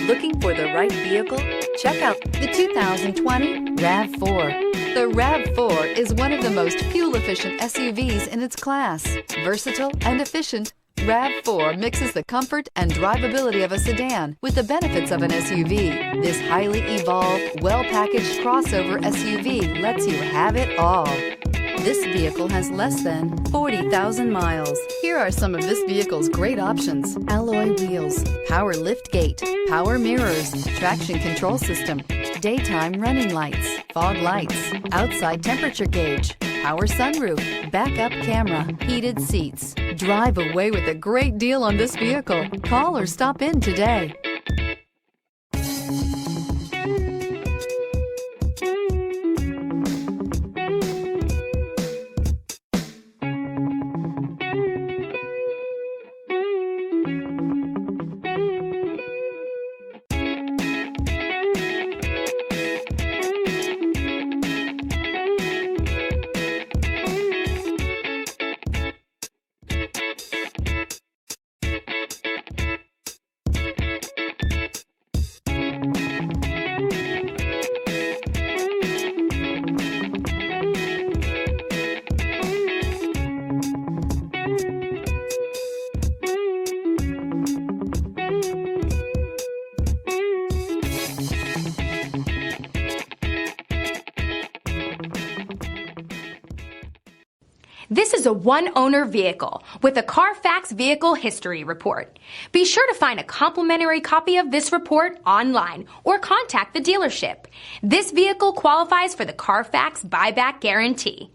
Looking for the right vehicle? Check out the 2020 RAV4. The RAV4 is one of the most fuel-efficient SUVs in its class. Versatile and efficient, RAV4 mixes the comfort and drivability of a sedan with the benefits of an SUV. This highly evolved, well-packaged crossover SUV lets you have it all. This vehicle has less than 40,000 miles. Here are some of this vehicle's great options: alloy wheels, power lift gate, power mirrors, traction control system, daytime running lights, fog lights, outside temperature gauge, power sunroof, backup camera, heated seats. Drive away with a great deal on this vehicle. Call or stop in today. This is a one-owner vehicle with a Carfax Vehicle History Report. Be sure to find a complimentary copy of this report online or contact the dealership. This vehicle qualifies for the Carfax Buyback Guarantee.